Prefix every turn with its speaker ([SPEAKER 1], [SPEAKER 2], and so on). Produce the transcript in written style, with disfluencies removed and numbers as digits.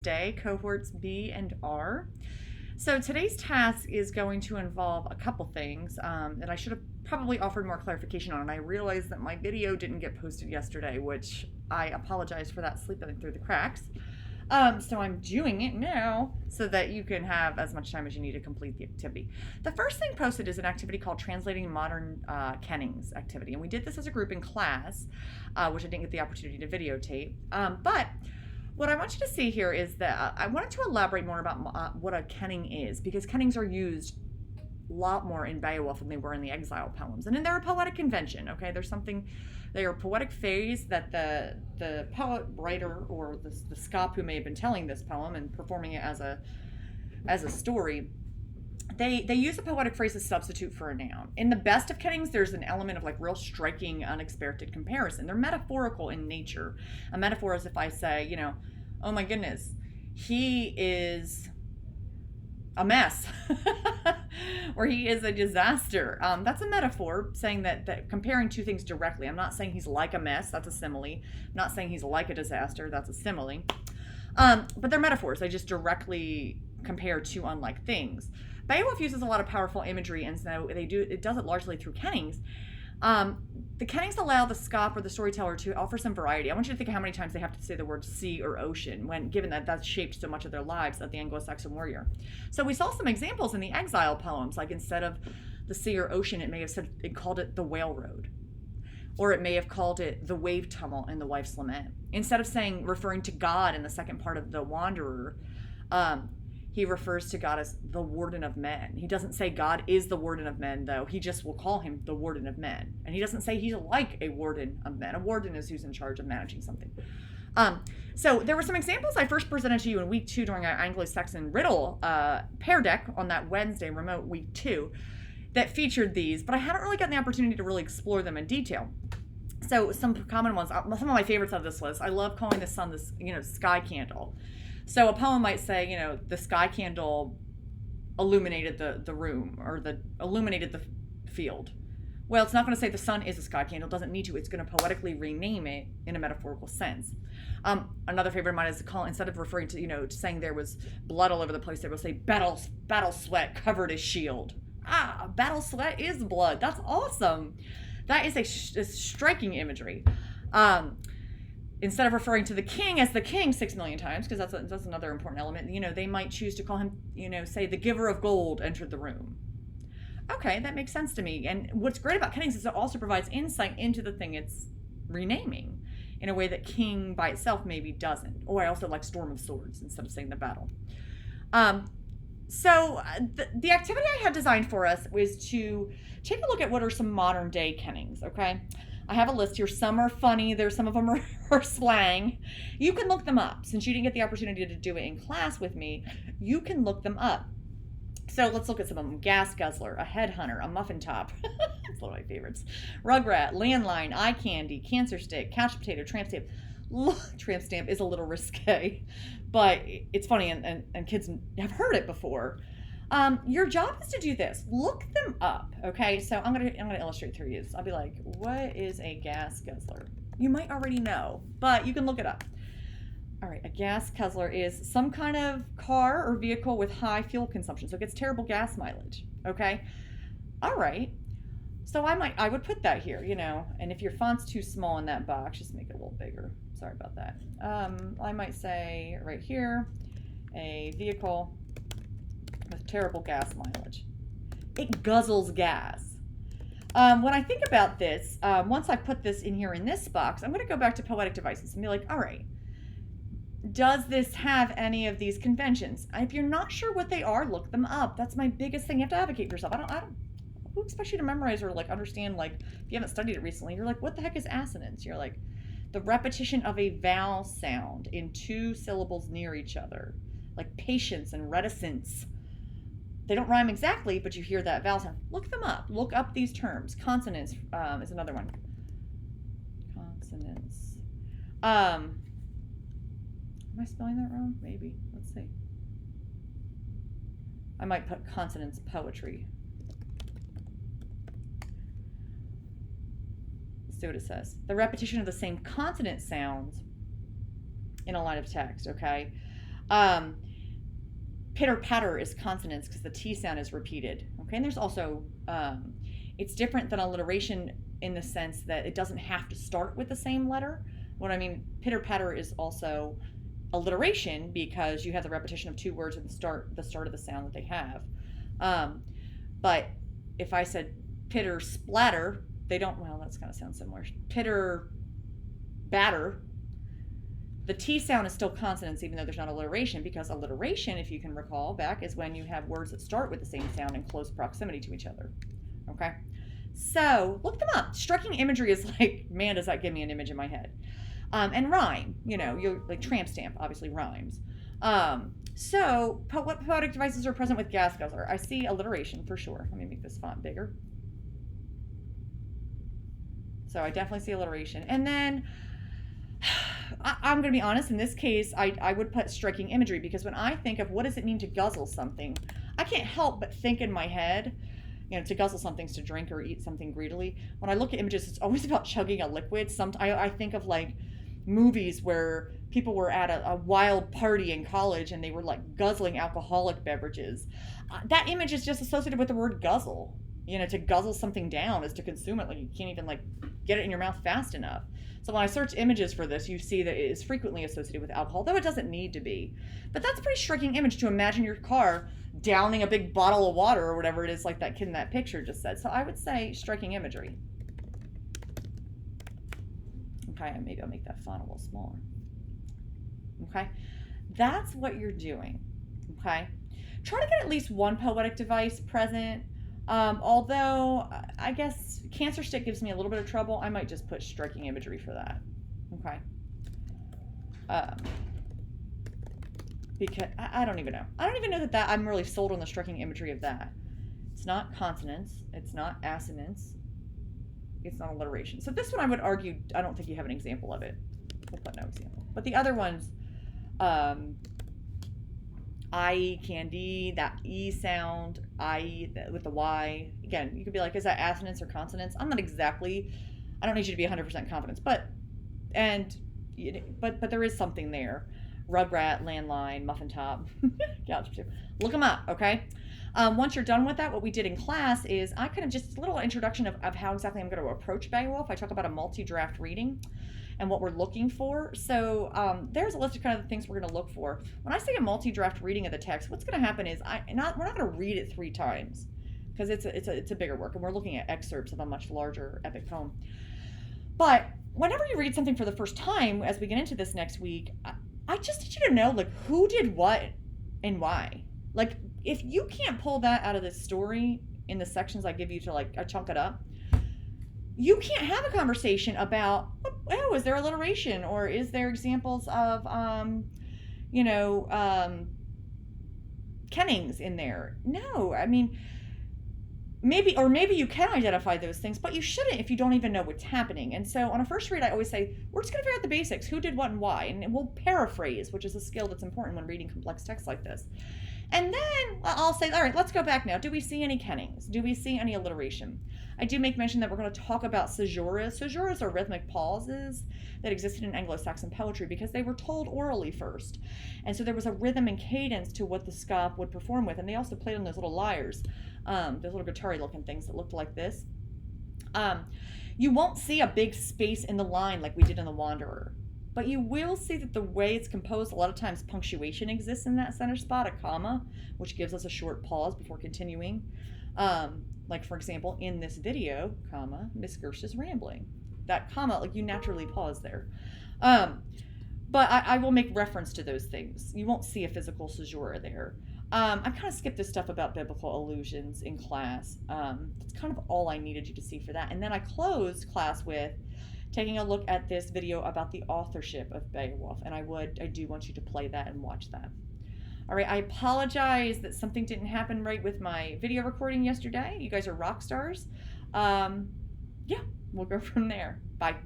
[SPEAKER 1] day, cohorts B and R. So today's task is going to involve a couple things that I should have probably offered more clarification on. And I realized that my video didn't get posted yesterday, which I apologize for that slipping through the cracks. So I'm doing it now so that you can have as much time as you need to complete the activity. The first thing posted is an activity called Translating Modern Kennings activity. And we did this as a group in class, which I didn't get the opportunity to videotape. But what I want you to see here is that I wanted to elaborate more about what a kenning is, because kennings are used a lot more in Beowulf than they were in the exile poems. And they're a poetic convention, okay? They are a poetic phase that the poet, writer, or the scop who may have been telling this poem and performing it as a story, they use a poetic phrase as substitute for a noun. In the best of kennings, there's an element of like real striking, unexpected comparison. They're metaphorical in nature. A metaphor is if I say, oh my goodness, he is a mess or he is a disaster. That's a metaphor saying that comparing two things directly. I'm not saying he's like a mess. That's a simile. I'm not saying he's like a disaster. That's a simile. But they're metaphors. They just directly compare two unlike things. Beowulf uses a lot of powerful imagery, and so it does it largely through kennings. The kennings allow the scop or the storyteller to offer some variety. I want you to think how many times they have to say the word sea or ocean, when given that that's shaped so much of their lives of the Anglo-Saxon warrior. So we saw some examples in the exile poems, like instead of the sea or ocean, it may have said it called it the whale road, or it may have called it the wave tumult in the wife's lament. Instead of referring to God in the second part of the Wanderer, he refers to God as the warden of men. He doesn't say God is the warden of men, though. He just will call him the warden of men. And he doesn't say he's like a warden of men. A warden is who's in charge of managing something. So there were some examples I first presented to you in week 2 during our Anglo-Saxon riddle pair deck on that Wednesday, remote week 2, that featured these, but I haven't really gotten the opportunity to really explore them in detail. So some common ones, some of my favorites of this list, I love calling the sun this, sky candle. So a poem might say, the sky candle illuminated the room, or illuminated the field. Well, it's not going to say the sun is a sky candle. It doesn't need to. It's going to poetically rename it in a metaphorical sense. Another favorite of mine is to call, instead of referring to, saying there was blood all over the place, they will say battle sweat covered his shield. Battle sweat is blood. That's awesome. That is a striking imagery. Instead of referring to the king as the king 6 million times, because that's another important element, they might choose to call him, say the giver of gold entered the room. Okay, that makes sense to me. And what's great about kennings is it also provides insight into the thing it's renaming in a way that king by itself maybe doesn't. Or I also like storm of swords instead of saying the battle. So the activity I had designed for us was to take a look at what are some modern day kennings, okay? I have a list here. Some are funny. Some of them are slang. You can look them up. Since you didn't get the opportunity to do it in class with me, you can look them up. So let's look at some of them. Gas guzzler, a headhunter, a muffin top. That's one of my favorites. Rugrat, landline, eye candy, cancer stick, couch potato, tramp stamp. Tramp stamp is a little risque, but it's funny, and kids have heard it before. Your job is to do this. Look them up, okay? So I'm gonna illustrate through you. So I'll be like, what is a gas guzzler? You might already know, but you can look it up. All right, a gas guzzler is some kind of car or vehicle with high fuel consumption, so it gets terrible gas mileage, okay? All right, so I would put that here, and if your font's too small in that box, just make it a little bigger. Sorry about that. I might say right here, a vehicle with terrible gas mileage. It guzzles gas. When I think about this, once I put this in here in this box, I'm going to go back to poetic devices and be like, all right, does this have any of these conventions? If you're not sure what they are, look them up. That's my biggest thing. You have to advocate for yourself. I don't. Who expects you to memorize or understand? If you haven't studied it recently, you're like, what the heck is assonance? You're like, the repetition of a vowel sound in 2 syllables near each other, like patience and reticence. They don't rhyme exactly, but you hear that vowel sound. Look them up. Look up these terms. Consonants is another one. Consonants. Am I spelling that wrong? Maybe. Let's see. I might put consonants poetry. Let's see what it says. The repetition of the same consonant sounds in a line of text, okay? Um, Pitter patter is consonants because the T sound is repeated. Okay, and there's also it's different than alliteration in the sense that it doesn't have to start with the same letter. What I mean, pitter patter is also alliteration because you have the repetition of two words at the start of the sound that they have. But if I said pitter splatter, they don't. Well, that's kind of sounds similar. Pitter batter. The T sound is still consonants even though there's not alliteration, because alliteration, if you can recall back, is when you have words that start with the same sound in close proximity to each other. Okay? So look them up. Striking imagery is like, man, does that give me an image in my head. And rhyme, you like tramp stamp, obviously rhymes. So what poetic devices are present with gas guzzler? I see alliteration for sure. Let me make this font bigger. So I definitely see alliteration. And then I'm going to be honest, in this case, I would put striking imagery, because when I think of what does it mean to guzzle something, I can't help but think in my head, to guzzle something's to drink or eat something greedily. When I look at images, it's always about chugging a liquid. I think of like movies where people were at a wild party in college and they were like guzzling alcoholic beverages. That image is just associated with the word guzzle. To guzzle something down is to consume it. Like you can't even like get it in your mouth fast enough. So when I search images for this, you see that it is frequently associated with alcohol, though it doesn't need to be. But that's a pretty striking image to imagine your car downing a big bottle of water or whatever it is, like that kid in that picture just said. So I would say striking imagery. Okay, maybe I'll make that font a little smaller. Okay, that's what you're doing. Okay, try to get at least one poetic device present. Although I guess cancer stick gives me a little bit of trouble, I might just put striking imagery for that. Okay. Because I don't even know. I don't even know that I'm really sold on the striking imagery of that. It's not consonants. It's not assonance. It's not alliteration. So this one I would argue, I don't think you have an example of it. We'll put no example. But the other ones, I, candy, that E sound, I with the Y. Again, you could be like, is that assonance or consonants? I don't need you to be 100% confident, but there is something there. Rugrat, landline, muffin top, look them up, okay? Once you're done with that, what we did in class is I kind of just a little introduction of how exactly I'm going to approach Beowulf. I talk about a multi-draft reading and what we're looking for. So there's a list of kind of the things we're going to look for. When I say a multi-draft reading of the text, what's going to happen is we're not going to read it 3 times because it's a bigger work, and we're looking at excerpts of a much larger epic poem. But whenever you read something for the first time, as we get into this next week, I just need you to know like who did what and why. Like if you can't pull that out of this story in the sections I give you to like I chunk it up, you can't have a conversation about, oh, is there alliteration or is there examples of, kennings in there? No, I mean, maybe you can identify those things, but you shouldn't if you don't even know what's happening. And so on a first read, I always say, we're just going to figure out the basics, who did what and why, and we'll paraphrase, which is a skill that's important when reading complex text like this. And then I'll say, all right, let's go back now. Do we see any kennings? Do we see any alliteration? I do make mention that we're going to talk about caesuras. Caesuras are rhythmic pauses that existed in Anglo-Saxon poetry because they were told orally first. And so there was a rhythm and cadence to what the scop would perform with. And they also played on those little lyres, those little guitar-y looking things that looked like this. You won't see a big space in the line like we did in The Wanderer. But you will see that the way it's composed, a lot of times punctuation exists in that center spot, a comma, which gives us a short pause before continuing. Like, for example, in this video, comma, Miss Gerst is rambling. That comma, like, you naturally pause there. But I will make reference to those things. You won't see a physical caesura there. I kind of skipped this stuff about biblical allusions in class. That's kind of all I needed you to see for that. And then I closed class with taking a look at this video about the authorship of Beowulf, and I do want you to play that and watch that. All right, I apologize that something didn't happen right with my video recording yesterday. You guys are rock stars. Yeah, we'll go from there. Bye.